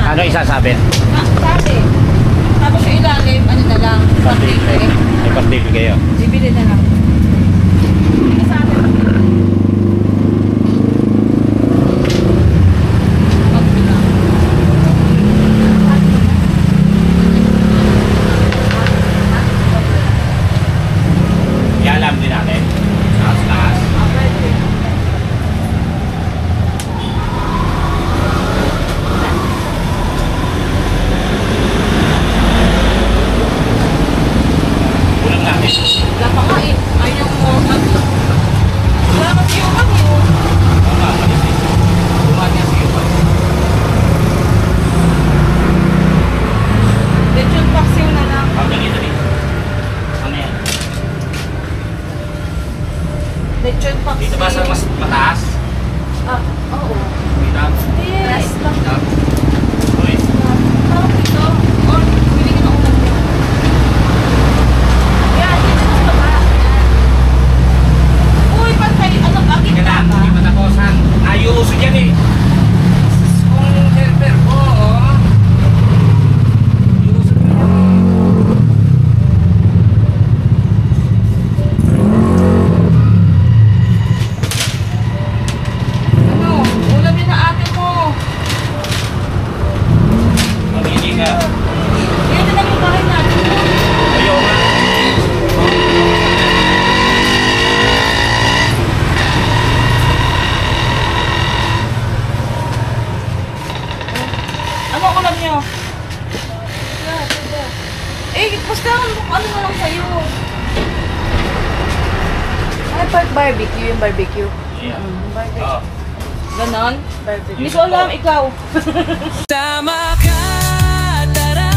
Ano isasabit? Sabi. Tapos yung ilalim, ano na lang. Pag-TV. May pag-TV kayo. Bibili na lang. Sabi. Ialam din natin. Taas-taas. Kulang natin. Wala pa nga eh. Ayaw mo. Wala ka siyo ka yun. Tama, malis eh. Tumaan niya sa iyo pa. Lechon paksiw na lang. Ganito rin. Ano yan? Lechon paksiw. Dito ba sa mas mataas? Ah, oo. Dito? Yes. Dito? Uy. Tawag dito. Or, bili ka na ulam niya. Yan, dito sa baba. Yan. Uy, pantay. Ano ba? Sige na, hindi matakosan. Ayuso dyan eh. Kung helper ko, oh. Ayuso dyan. Ano? Ulam yun na ate mo. Mamili ka. Yan na lang yung bahay natin. Ayaw nga. Ano ang ulam niyo? Basta ano na lang sa'yo. Ay, part barbecue yung barbecue. Yeah. Barbecue. Oo. Ganon? Barbecue. Hindi ko alam, ikaw. Tama ka, tara,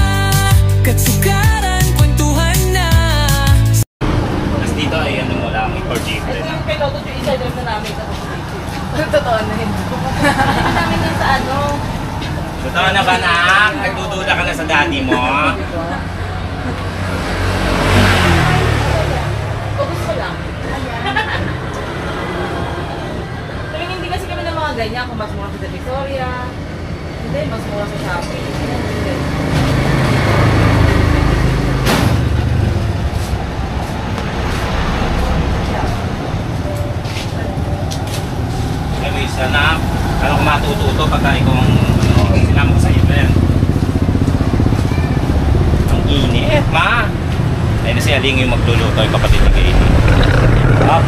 katsukaran, kwentuhan na. Tapos dito ay ano mo lang, i-forgive Ito rin. yung kay Loto, yung isa doon na namin. Totoo na yun. Hindi namin yun sa ano. Totoo na ba nak? Nagdududa ka na sa daddy mo? Focus ko lang. Tuwing hindi kasi kami ng mga ganyan, kung mas mura sa Victoria, hindi, mas mura sa Shopee. Hindi. Anyway, sana ano kung matututo pagka ikaw ang sinama ko sa iyo yan. Ang init, ma! Ayun na si Aling yung magluluto, yung kapatid ni Katie. Up.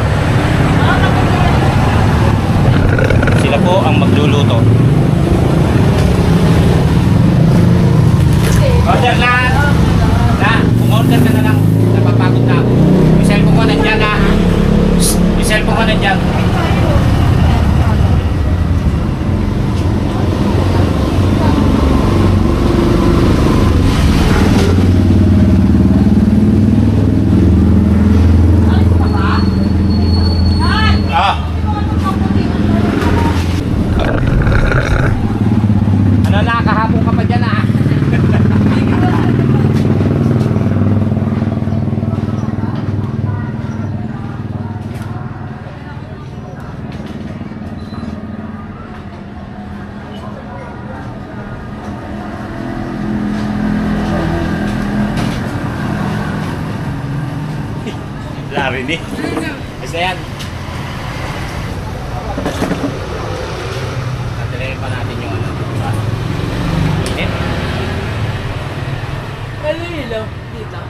Sila po ang magluluto. Order na! Na, umorder ka na lang. Napapagod na ako. Yung cellphone ko nandyan ha. Yung cellphone ko nandyan. Ah! Ano na, kahapon ka pa dyan ah. Lari ni. Basta yan. Tatalayin pa natin yung ano. Diba? Init? Ano yun lang? Dito.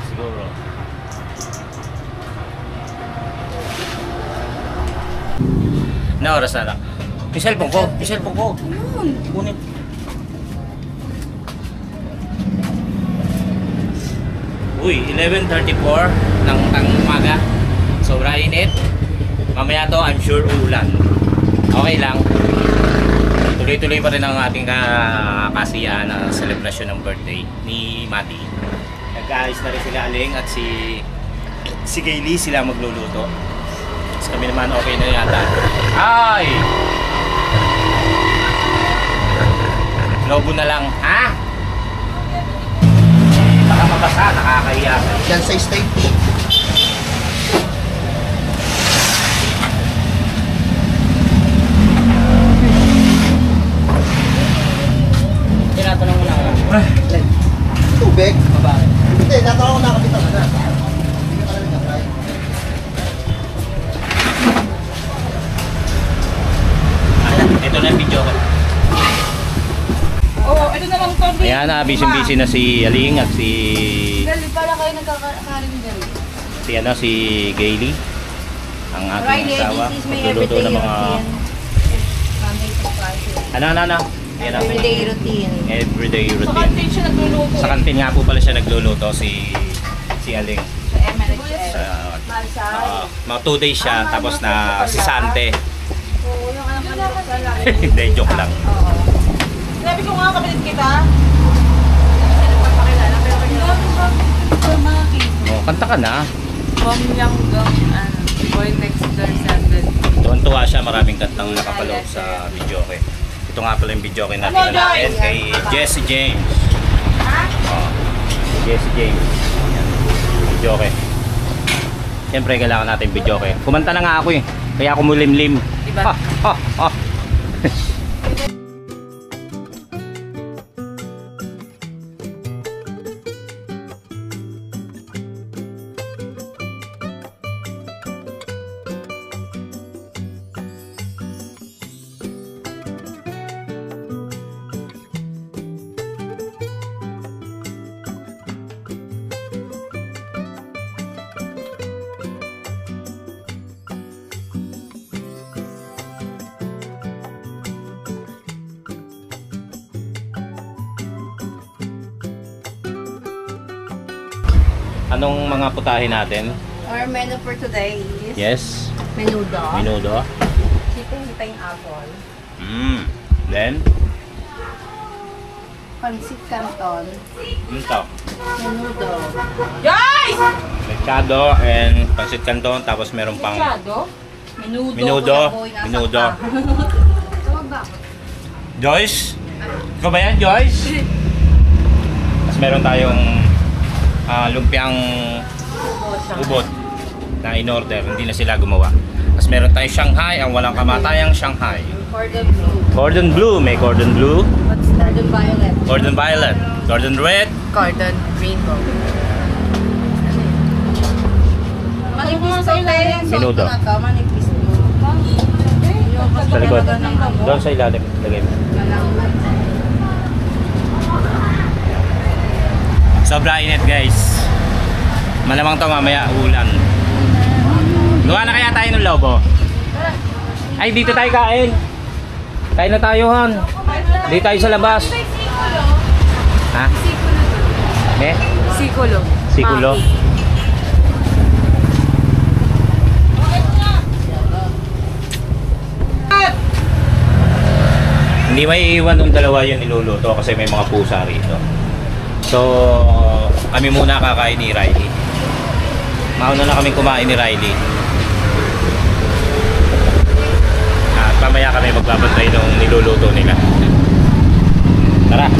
Siguro. Na oras na lang. Yung cellphone ko. Yung cellphone ko. Yun. Kunin. Uy, 11:34 ng umaga. Sobra init. Mamaya to, I'm sure uulan. Okay lang. Tuloy-tuloy pa rin ang ating kasiyahan na celebration ng birthday ni Mati. Nag-aayos na rin sila Aling at si Kaylee, sila magluluto. Tapos kami naman okay na yata. Ay! Lobo na lang, ha? Baka mabasa, nakakahiya. Yan sa steak. Ayan na, busy na si Aling at si... Gali pala kayo nagkakarin gali. Si Gailey. Ang aking Friday, asawa. this is my Magluluto everyday ng mga... routine. Monday to Friday. Ano? Yan ang Everyday routine. everyday Sa routine. kantin siya nagluluto. Sa kantin nga po pala siya nagluluto si Aling. Sa MNHS. Sa, Malsay. mga 2 days siya, tapos na si Sante. Oo, yung anak ka sa lang. Hindi, joke lang. Oo. Sabi ko nga kapatid kita. Kasi nagpapakilala. Pero kayo. Oh, kanta ka na. Boy next door 7. Tuwan-tuwa siya, maraming kantang nakapaloob sa videoke. Ito nga pala yung videoke natin Hello, natin guys. kay Jesse James. Oh, Jesse James. Videoke. Siyempre kailangan natin videoke. Kumanta na nga ako eh. Kaya ako mulimlim. Diba? Ha, ha, ha. Anong mga putahe natin? Our menu for today is Yes. menudo. Minudo. Sitang apple. Then, Pansit canton. ito. Menudo. Guys! Mercado and pancit canton. Tapos meron pang Menudo. Menudo. Kuya Boy, nasa Menudo. pa. Tawag ba ako? Joyce? Ikaw ba yan, Joyce? Tapos meron tayong lumpiang ubod na in-order. Hindi na sila gumawa. Tapos meron tayong Shanghai, ang walang kamatayang Shanghai. Cordon bleu. Cordon blue. May cordon blue. What's cordon violet? Cordon violet. Cordon red. Cordon rainbow. Manipis to tayo. Menudo. Manipis to. Sa likod. Doon sa ilalim. Lagay mo. Sobra init guys. Malamang to mamaya ulan. Gawa na kaya tayo ng lobo? Ay dito tayo kain. Kain na tayo han. Dito tayo sa labas. Ha? Eh? Sikulo. Sikulo. Hindi may iwan yung dalawa yung niluluto kasi may mga pusa rito. So, kami muna kakain ni Riley. Mauna na kami kumain ni Riley. At mamaya kami magbabantay nung niluluto nila. Tara!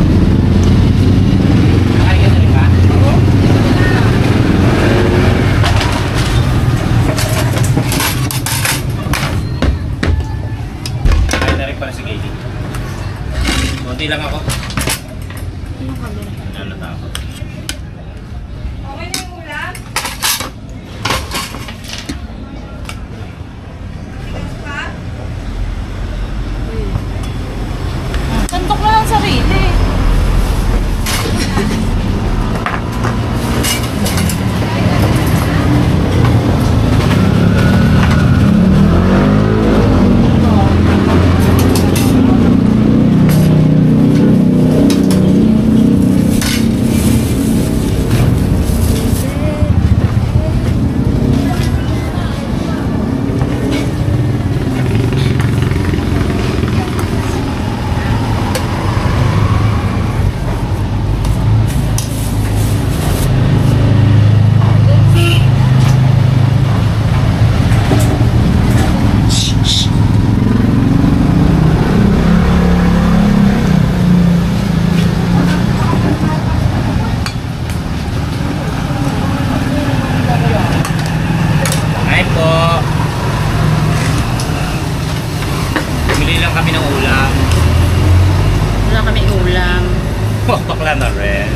Kakain ka na rin ba? Kakain na rin pala si Gailey. Kunti lang ako. Ano na ako? Okay na yung ulam? Santok na lang sarili. Ay po. Bumili lang kami ng ulam. Wala kami ulam. Oh, bakla na rin.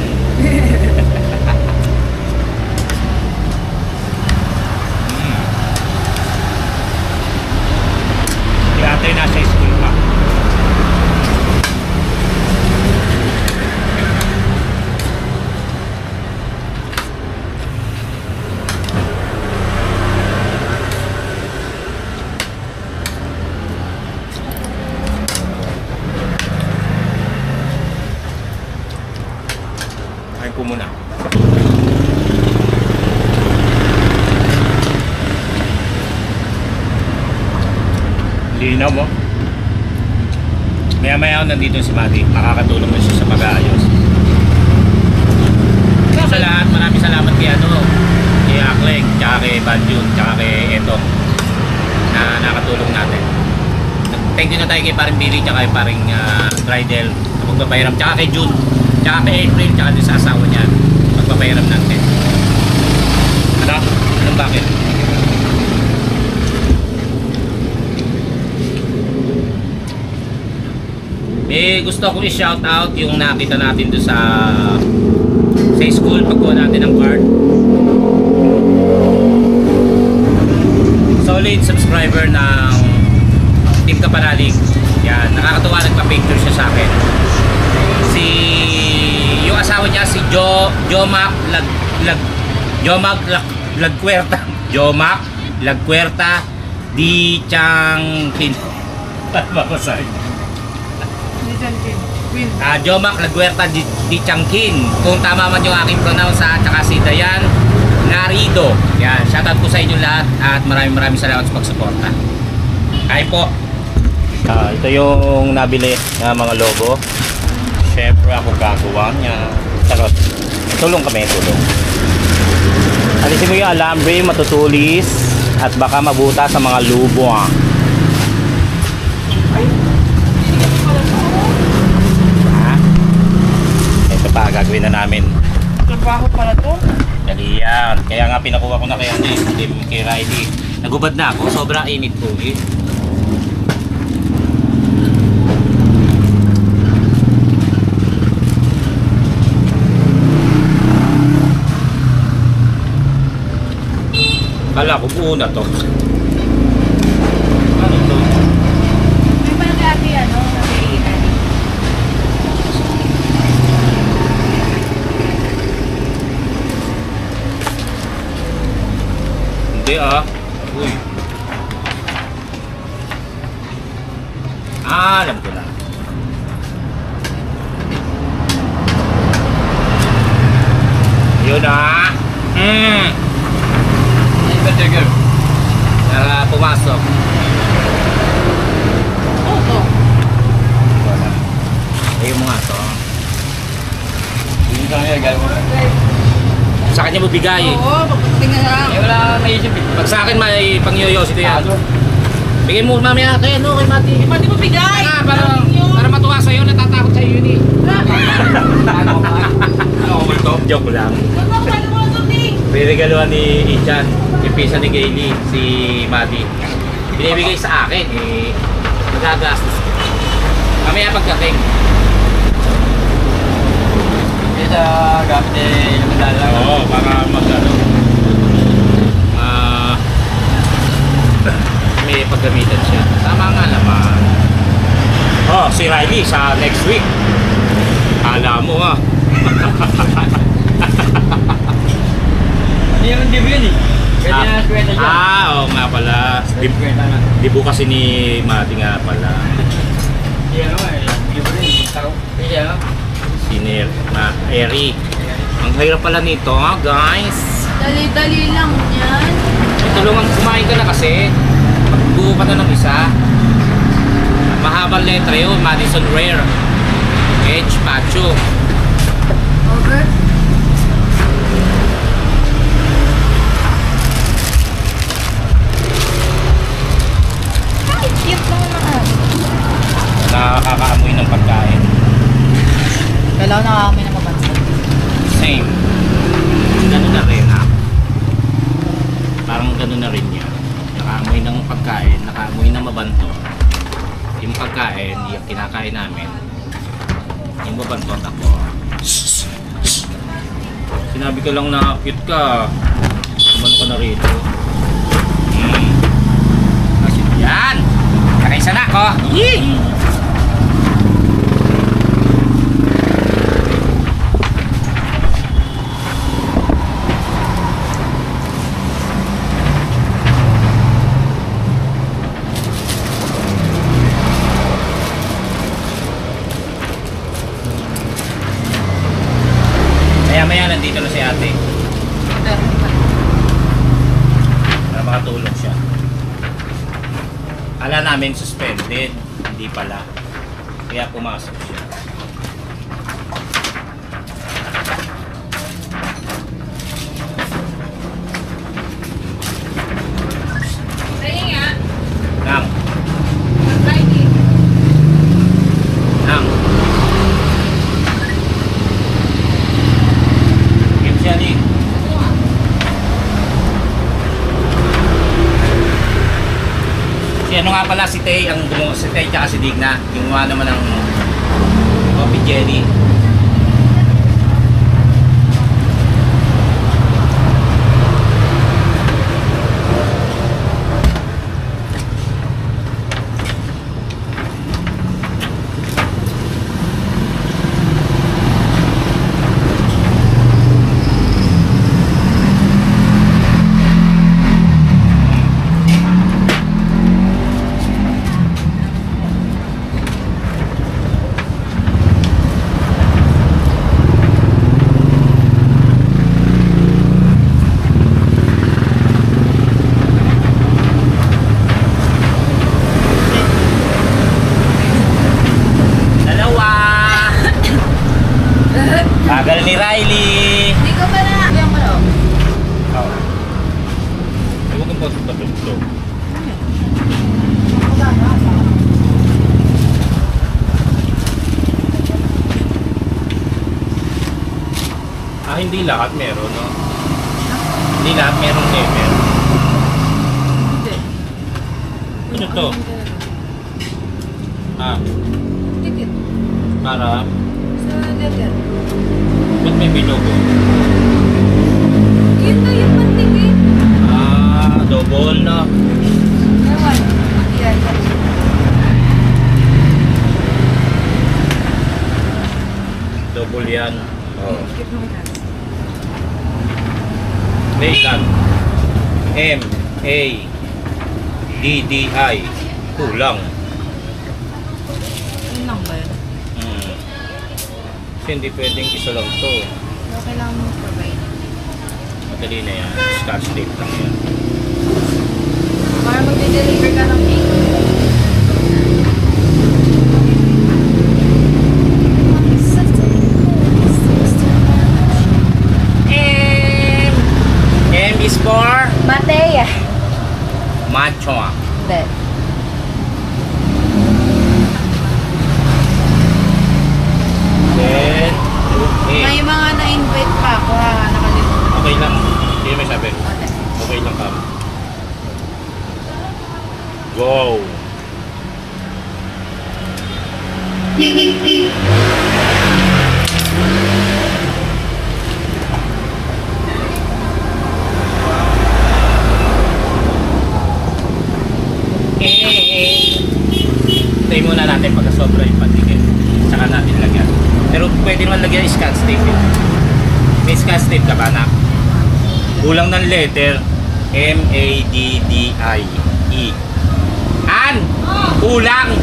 Si ate nasa school pa. Upo muna. Linaw mo. Maya-maya nandito si Madi. Makakatulong na siya sa pag-aayos. Sa lahat, maraming salamat kay kay Akleng, tsaka kay Banjun, tsaka kay Eto na nakatulong natin. Thank you na tayo kay paring Billy, tsaka kay paring Rydel sa pagpapahiram, tsaka kay June, tsaka kay April, tsaka din sa asawa niya pagpapahiram natin. Ano? Anong bakit? Gusto kong i-shout out yung nakita natin doon sa school pagkuha natin ng card. Solid subscriber ng Team Kapanalig. Yan, nakakatuwa, nagpa-picture siya sa akin. Yung asawa niya si Jomac Lagcuerta di Changkin. Babasahin. Jomac Lagcuerta di Changkin. Kung tama man yung aking pronounce, at saka si Dayan Narido. Yan, shoutout po sa inyo lahat at maraming salamat sa pagsuporta. Kaya po. Ito yung nabili na mga logo. Siyempre ako gagawa niya. Charot. Tulong kami, tulong. Alisin mo yung alambre, matutulis at baka mabuta sa mga lubo. Ito pa, gagawin na namin. Trabaho pala to? Dali yan. Kaya nga pinakuha ko na kay kay Riley. Nagubad na ako, sobrang init po eh. Kala ko buo na to. Ano to? May pa nag-ati nag-iinan. Hindi Uy. Alam ko na. Yun pumasok. Oo. Wala. Ayun mga to. Hindi kaya gano'n mo. Sa kanya mo bigay eh. Oo, pagpatingin na lang. Wala naisip eh. Pag sa akin may pangyoyosi ito yan. Bigay mo mamaya kay kay Mati. Pwede mo bigay. Para matuwa sa'yo, natatakot sa'yo yun eh. Joke lang. Re-regaluhan ni Ichan, yung pisa ni Gailey, si Madi. Binibigay sa akin eh. Magagastos ko. Mamaya pagdating. Sa gamit eh, yung madala. Oo, para may paggamitan siya. Tama nga naman. Si Riley sa next week. Alam mo Hindi naman dibo yun eh. Pwede na kwenta siya. Oo nga pala. Kwenta na. Dibo kasi ni Mati nga pala. Dibo rin. Pwede Si Eri. Ang hirap pala nito guys. Dali-dali lang yan. Tulungan kumain ka na kasi. Magbuo ka na ng isa. Mahabang letra yun. Madison Rare. Edge Pacho. Over. Ay, cute naman. Nakakaamoy ng pagkain. Kailangan nakakami na mabansa. Same. Ganun na rin Parang ganun na rin yan. Nakaamoy ng pagkain, nakaamoy ng mabanto. Yung pagkain, yung kinakain namin. Yung mabanto at ako. Sinabi ko lang na cute ka. Tuman ko na rito. Kasi yan. Kakaisa na ako. Yee! Akala namin suspended. Hindi pala. Kaya pumasok siya. Kaya nga, Nang. mag-Friday. Nang. Kim siya ni. Si ano nga pala si Tay, ang gumawa si Tay tsaka si Digna, gumawa naman ng coffee jelly. Bagal ni Riley. Hindi ko pa na. Kaya mo daw. Oo. Ewan ko po sa tapos ito. Hindi lahat meron, no? Hindi lahat merong level. Hindi. Ano to? Tikit. Para? Sa letter. Ba't may bilogo? Yun na yung pantikit. Double, no? Ewan. Yan. Double yan. Oo. Tikit mo na. Laylan. M-A-D-D-I. Kulang. Yun lang ba yun? Kasi hindi pwedeng isa lang to. Okay lang mo provide. Madali na yan. Scotch tape lang yan. Para mag-deliver ka ng cake. M is for Mateya. macho. Hindi. Then, May A. mga na-invite pa ako ha. Nakalimutan. Okay lang. Hindi may sabi. Okay. Okay lang ka. Wow. Tayo muna natin pagka sobra yung patigil. Saka natin lagyan. Pero pwede naman lagyan yung scotch tape. May scotch tape ka ba, anak? Kulang ng letter. M-A-D-D-I-E. An! Kulang!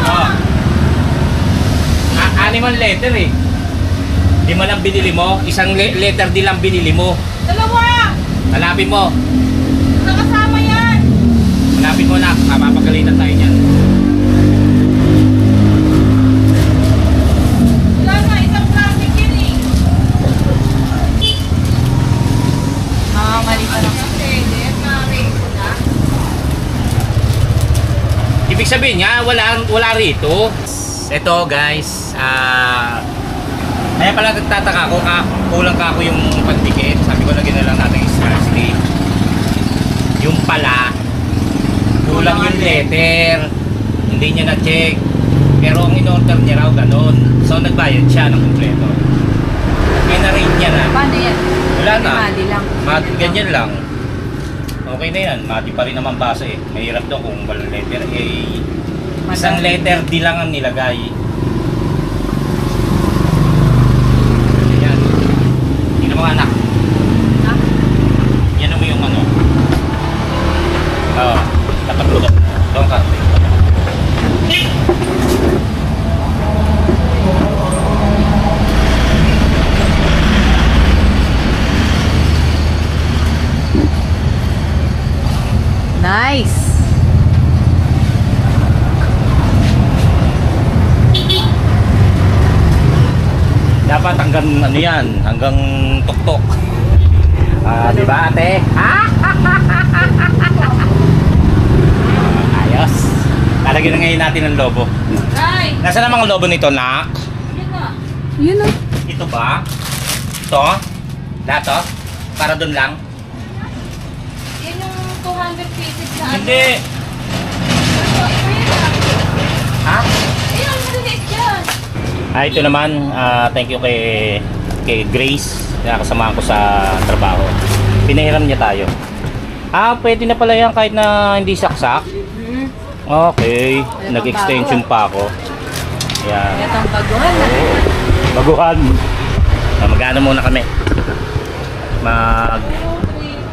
Oh. Animal letter eh. Lima lang binili mo. Isang letter din lang binili mo. Dalawa! Hanapin mo. Nakasama yan! Hanapin mo na. Mapapagalitan tayo niyan. Wala na, isang plastic yun eh. Mali pa lang sa pwede. Ibig sabihin nga, wala rito. Ito guys, kaya pala nagtataka ko, kulang ka ako yung pandikit. Sabi ko, lagyan na lang natin yung scotch tape. Yung pala, kulang yung letter. Hindi niya na-check. Pero ang in-order niya raw ganun. So nagbayad siya ng kumpleto. Pinarate niya na. Paano yan? Wala na. Mali lang. Ganyan lang. Okay na yan. Mati pa rin naman basa eh. Mahirap daw kung walang letter A. Isang letter D lang ang nilagay. Yan. Tingnan mo anak. Ha? Yan mo yung ano. Oo. Dapat mo doon. Doon ka. Nice! Dapat hanggang ano yan, hanggang tuktok. Di ba ate? Ayos. Lalagyan na ngayon natin ng lobo. Ay! Nasaan ang mga lobo nito, nak? Yun na. Yun na. Ito ba? Ito? Lahat to? Para dun lang? Yun yung 200 pieces na ano. Hindi. Ito yun na. Ha? Ayun, maliit yan. Ito naman, thank you kay Grace na kasama ko sa trabaho. Pinahiram niya tayo. Pwede na pala yan kahit na hindi saksak. Okay, nag-extension pa ako. Yan. Itong baguhan na. Baguhan. Mag-ano muna kami. 2, 3,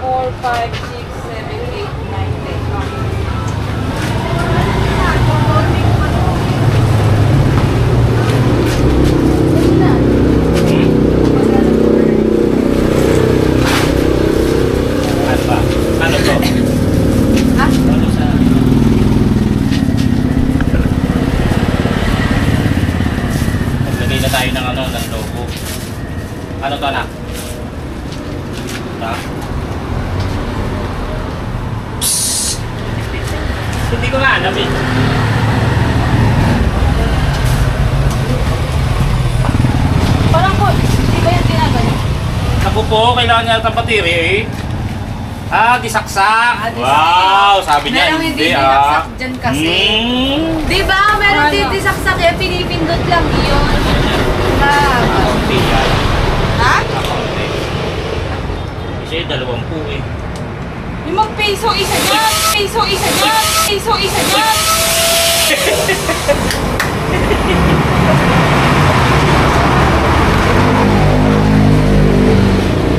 4, 5, 6, 7, 8, 9, 10. Ano ba? Ano to? Ha? Ano sa... Naglagay na tayo ng ano, ng logo. Ano to, anak? Ha? Psst! Hindi ko nga alam eh. Parang ko, di ba yung ginagawa? Ako po, kailangan niya ng battery eh. Di saksak. Di Wow, sabi niya Merong hindi hindi dinaksak dyan kasi. Di ba? Meron Ano? titisaksak eh, pinipindot lang yun. Kaunti yan. Ha? Kaunti. Kasi 20 eh. Yung mag-peso isa dyan! Peso isa dyan! Peso isa dyan!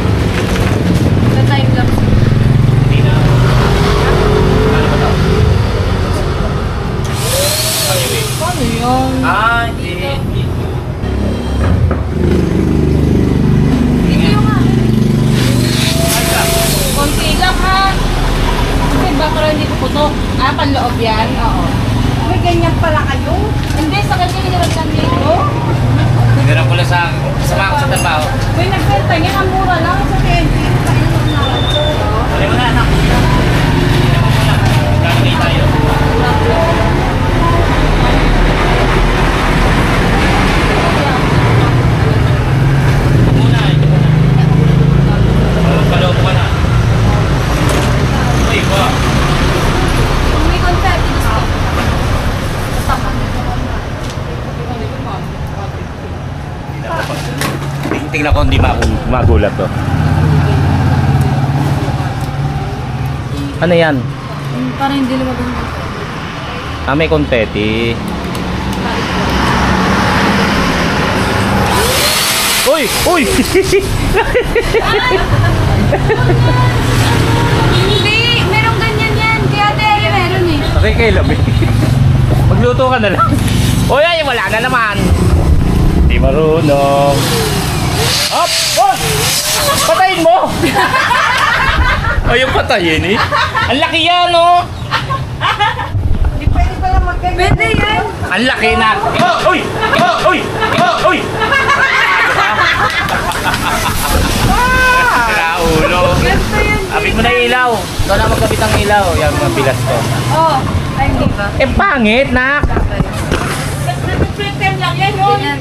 Sa time lapse. Hindi na. Ano ba to? Ano yun eh? Paano yun? Hindi. Video nga. Konti lang ha. Kasi baka rin hindi puputok. Panloob yan? Oo. May ganyan pala kayo? Hindi, sa kanya hinirap lang dito. Hinirap ko lang sa kasama ko sa trabaho. May nagbenta niya, ang mura lang sa 20. Dali mo na anak. Dali mo muna. Gagawin tayo. Ito muna. Paloob ka na. Ay, ba? Kung may confetti gusto. Basta Tingnan ko hindi magulat to. Ano yan? Parang hindi lumabas. May confetti. Uy! Uy! Hindi! Merong ganyan yan. Kaya Terry meron eh. Nakikailam eh. Magluto ka na lang. Uy, ay, wala na naman. Di marunong. Up! Oh! Patayin mo! Ay, yung patayin eh. Ang laki yan, oh! Hindi pwede pala magganyan. Pwede yan. Ang laki na. Oh! Uy! Oh! Uy! Oh! Uy! Sira ulo. Ganito yan. Abit mo na yung ilaw. Ito na magkabit ang ilaw. Yan, mga bilas to. Oh. Ay, hindi ba? Pangit, nak! Nag-pretend lang yan yun. Ganyan.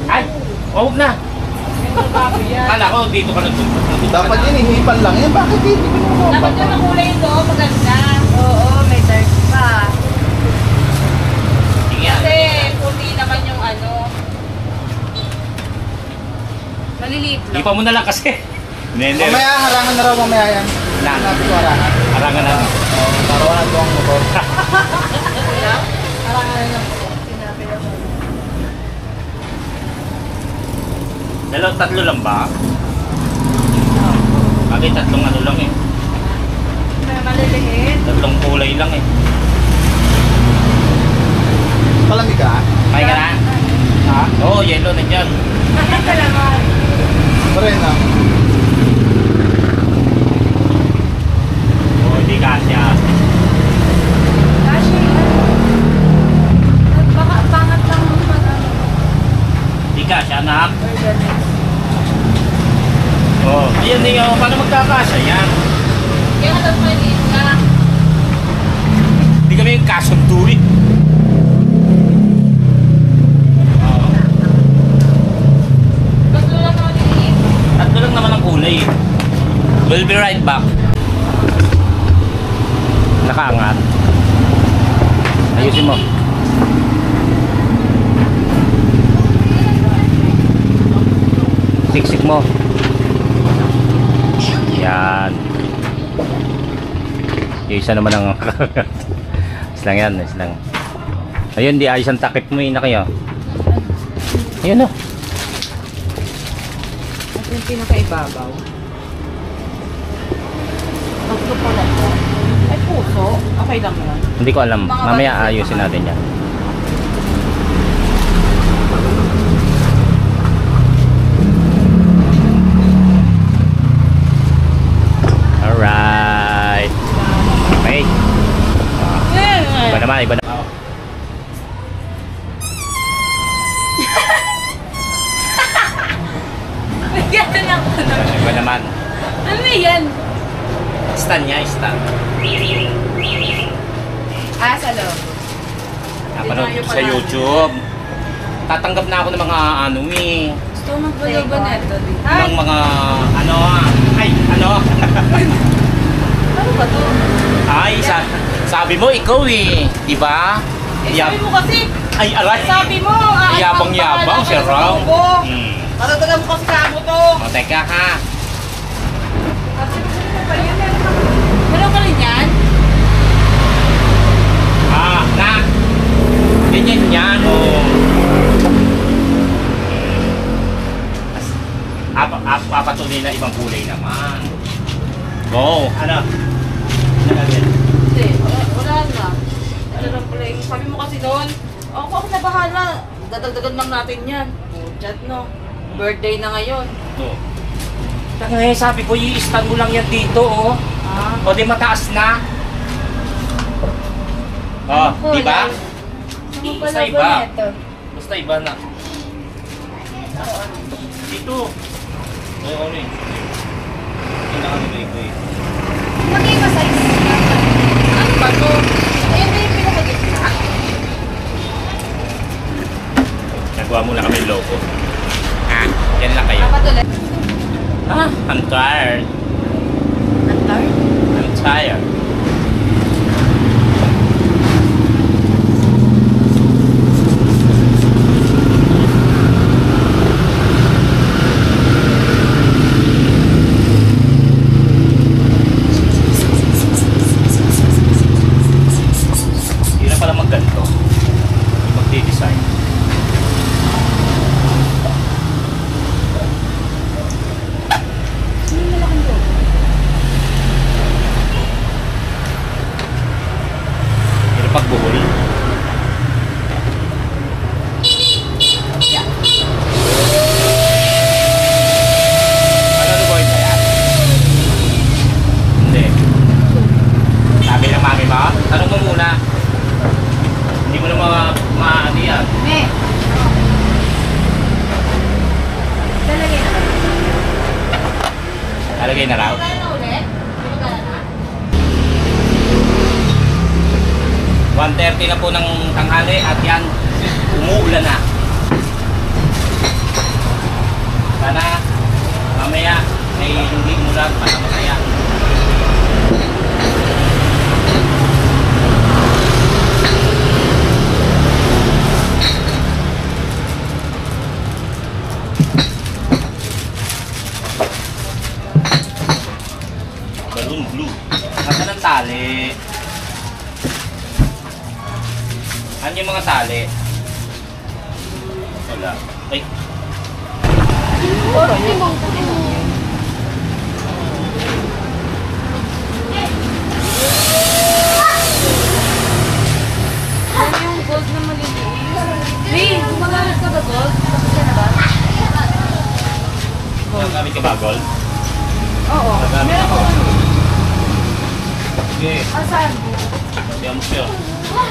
Ay! Huwag na. Kala ko, dito ka nagtutulog. Dapat yun, hinipan lang yan. Bakit hindi mo Dapat yung makulay yung loob, maganda. Oo, may dark pa. Sige yan. Kasi puti naman yung ano. Maliliit lang. Ipa mo na lang kasi. Hindi. Mamaya, harangan na raw mamaya yan. Na. Natin ko harangan. Harangan na. Taruhan ko ang motor. Tatlo lang ba? Bakit tatlong ano lang eh. Maliliit. Tatlong kulay lang eh. Palamig ka? May ka na? Ha? Oo, yellow na dyan. Bakit ka naman? Pare na. Oo, di kasya. Ayan na yun, paano magkakasya yan? Kaya ka dapat maliit ka. Hindi kami kasundo eh. Gusto lang naman maliit. Tatlo lang naman ang kulay eh. We'll be right back. Nakaangat. Ayusin mo. Siksik mo. Yan. Yung isa naman ang is lang yan, is lang. Ayun, di ayos ang takip mo na kayo. Ayun o. At yung pinakaibabaw. Pagto po lang po. Ay puso. Okay lang yan. Hindi ko alam. Mga Mamaya bata- ayusin natin yan. Alright. Okay. Iba naman, iba naman. Ganyan ako. Iba naman. Ano yan? Stand niya, stand. Ah, sa loob. Napanood Hindi ko tayo sa pala. YouTube. Tatanggap na ako ng mga ano eh. Gusto mo magpalaban na ito. Ng mga ano ay ano. Ano ba to? Ay, sabi mo ikaw eh. Di ba? Eh, sabi mo kasi. Ay, aray. Sabi mo. Yabang-yabang siya raw. Hmm. Matatagal mo kasi kamo to. O, teka ha. Kasi pa yan. Meron ka rin yan? Ah, na. Ganyan yan, oh. Papatuloy na ibang kulay naman. Go. Ano? Nalagyan. Hindi. Wala na. Ano lang pala yung sabi mo kasi noon. Ako na bahala. Dadagdagan lang natin yan. Chat no. Birthday na ngayon. Ito. Tangay, sabi ko, i-stand mo lang yan dito, oh. Ah. O, di mataas na. Oh, di ba? Basta iba. Basta iba na. Dito. Oo, ano eh. Kailangan nilay ko eh. Magkaiba size. Ano ba to? Ayun na yung pinakagitna. Nagawa muna kami logo. Ah, yan lang kayo. Dapat ulit. Ah, I'm tired. Antar? I'm tired. Hindi na pala magganto. Magdi-design. Pero pagbuhol. Ano ba yun kaya? Hindi. Sabi ng mami mo, tanong mo muna. Hindi mo na maano yan. Me. Talagay na. Talagay na raw. Kaya na ulit? Magkala na? 1:30 na po ng tanghali at yan, umuulan na. Sana mamaya ay hindi umulan para masaya. Balloon blue. Nasaan ang tali? Ano yung mga tali? Wala. Ay, Ano yung gold na maliliit? Hey, gumagamit ka ba gold? Tapos ka na ba? nagamit ka ba, Gol? Oo. Nagamit Meron ako. ko ano. Sige, Asan? sabihan mo siya.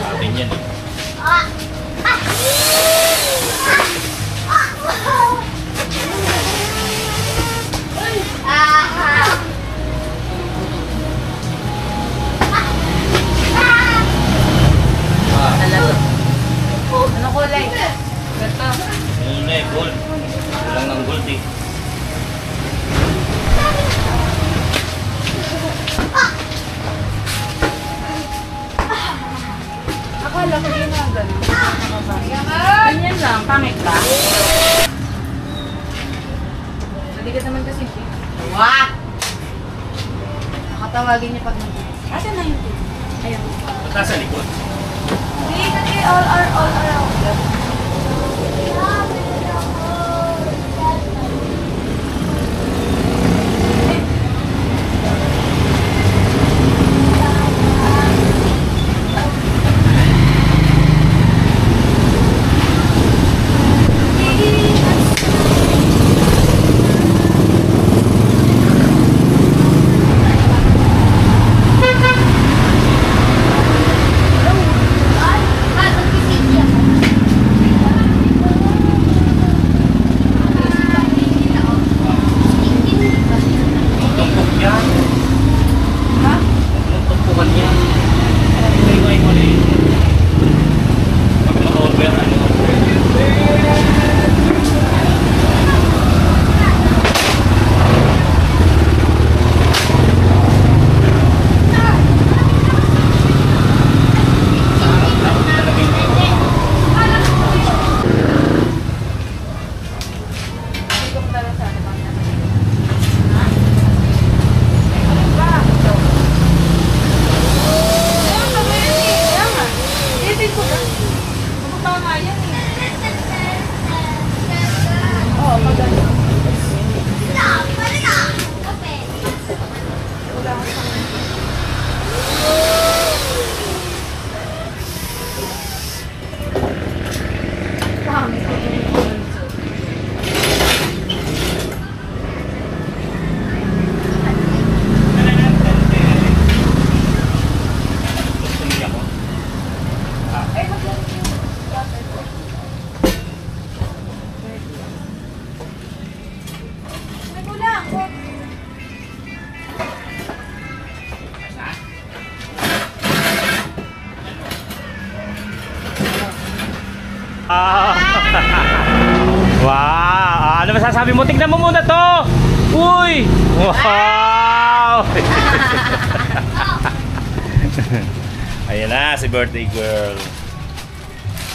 Atin yan eh. Talaga. Ano kulay? Ito. Ano na eh, gold. Walang ng gold eh. Akala ko yun ang gano'n. Ganyan lang, pangit ba? Naligat naman kasi siya. What? Nakatawagin niya pag nandito. Asa na yung tip? Ayun. Ba't nasa likod? Hindi, kasi all around. Tumpok yan. Ha? Tumpukan yan. Iway mo na yun. Pag na-over, ano? Wow! Ano masasabi mo? Tignan mo muna to! Uy! Wow! Ayan na, si birthday girl.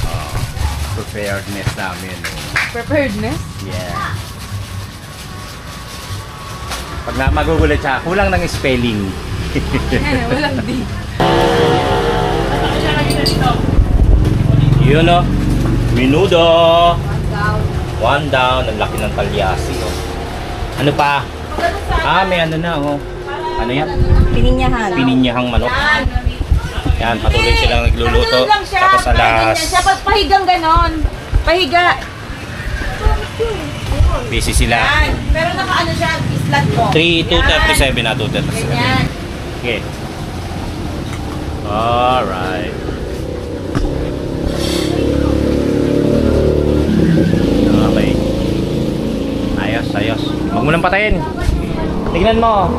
Oh, preparedness namin. Preparedness? Yeah. Pag na magugulat siya, kulang ng spelling. Walang D. Yun o. Minudo. One down. Ang laki ng talyasi. Oh. Ano pa? May ano na. Oh. Ano yan? Pininyahan. Pininyahang manok. Yan, patuloy silang nagluluto. Ganun lang siya. Tapos alas, Siya pahigang ganon. Pahiga. busy sila. Yan. Pero nakaano siya, islat mo. 2:37 na 2:37. Ganyan. Okay. Alright. Okay. Ayos, ayos. Huwag mo nang patayin. Tignan mo.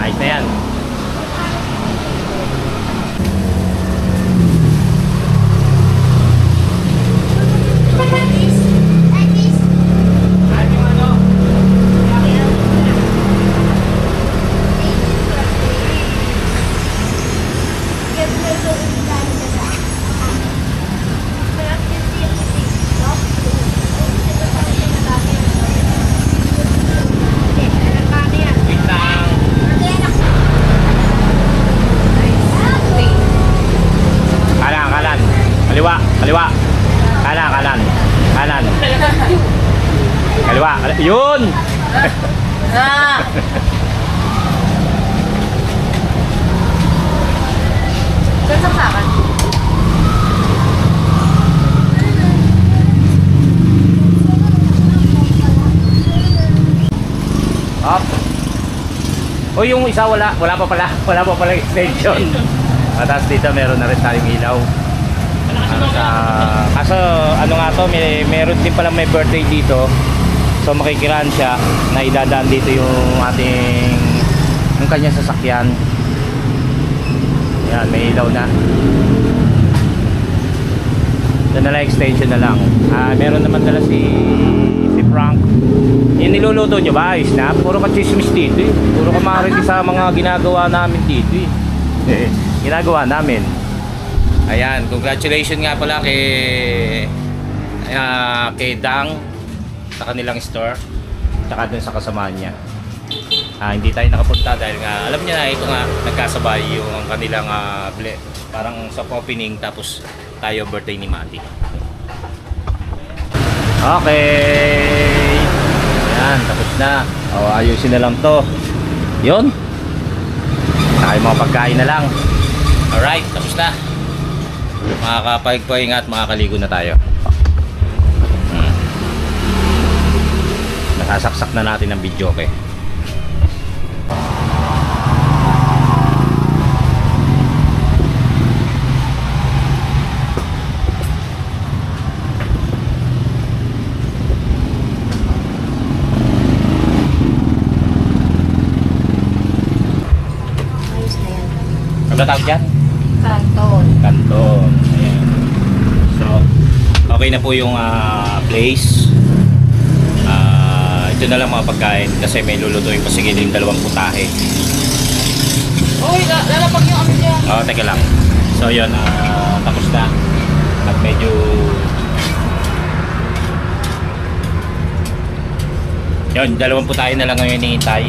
Ayos na yan. Kaliwa, kaliwa. Kanan, kanan. Kanan. Kaliwa. Yun! Ah. Saan saksakan? Up. O yung isa wala pa pala extension. Tapos dito meron na rin tayong ilaw. Kaso ano nga to, meron din palang may birthday dito. So makikiraan siya na idadaan dito yung kanyang sasakyan. Yan, may ilaw na. Ito na lang, extension na lang. Meron naman dala si Frank. Yung niluluto nyo ba? Ayos na? Puro ka chismis dito eh. Puro ka marinig sa mga ginagawa namin dito eh. Ginagawa namin. Ayan, congratulations nga pala kay Dang sa kanilang store, saka dun sa kasama niya. Hindi tayo nakapunta dahil nga alam niya na ito nga nagkasabay yung kanilang parang soft opening, tapos tayo birthday ni Mati. Okay, yan, tapos na. Ayusin na lang to. Yun, saka yung mga pagkain na lang. Alright, tapos na. Makakapagpahinga at makakaligo na tayo. Nasasaksak na natin ang video, okay? Ayos na yan. Ano tawag dyan? Kanton. Kanton. Ayan. So, okay na po yung place. Ito na lang mga pagkain kasi may lulutuin pa sige din 2 putahe. Uy, lalapag yung ano dyan. Teka lang. So yun, tapos na. At medyo yun, 2 putahe na lang ngayon hinihintay.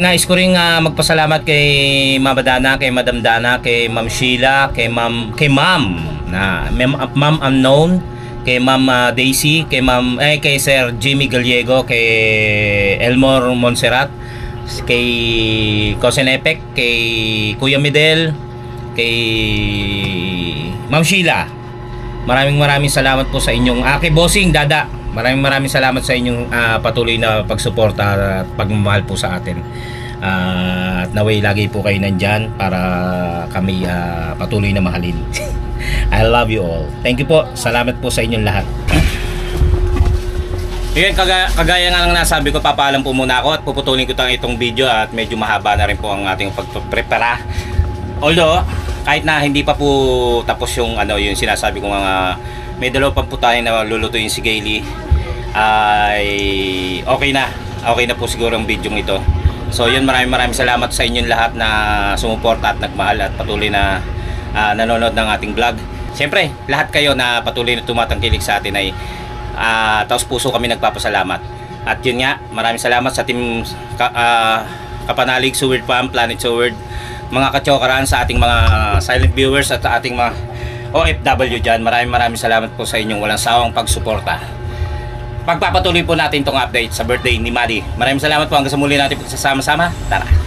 Nais ko rin magpasalamat kay Mama Dana, kay Madam Dana, kay Ma'am Sheila, kay Ma'am Unknown, kay Ma'am Daisy, kay Sir Jimmy Gallego, kay Elmore Monserrat, kay Cousin Epek, kay Kuya Midel, kay Ma'am Sheila. Maraming salamat po sa inyong kay Bossing Dada. Maraming salamat sa inyong patuloy na pagsuporta at pagmamahal po sa atin. At naway lagi po kayo nandyan para kami patuloy na mahalin. I love you all. Thank you po. Salamat po sa inyong lahat. Ngayon, kagaya nga ng nasabi ko, papaalam po muna ako at puputulin ko itong video at medyo mahaba na rin po ang ating pagprepara. Although, kahit na hindi pa po tapos yung yung sinasabi ko mga may 2 pa po tayo na lulutuin si Gayle, ay okay na po siguro ang video ito. So yun, maraming salamat sa inyong lahat na sumuporta at nagmahal at patuloy na nanonood ng ating vlog. Siyempre, lahat kayo na patuloy na tumatangkilik sa atin ay taos puso kami nagpapasalamat. At yun nga, maraming salamat sa team Kapanalig, Seward Farm, Planet Seward, mga kachokaran, sa ating mga silent viewers at ating mga OFW dyan. Maraming salamat po sa inyong walang sawang pagsuporta. Pagpapatuloy po natin itong update sa birthday ni Maddie. Maraming salamat po, hanggang sa muli natin pagsasama-sama. Tara!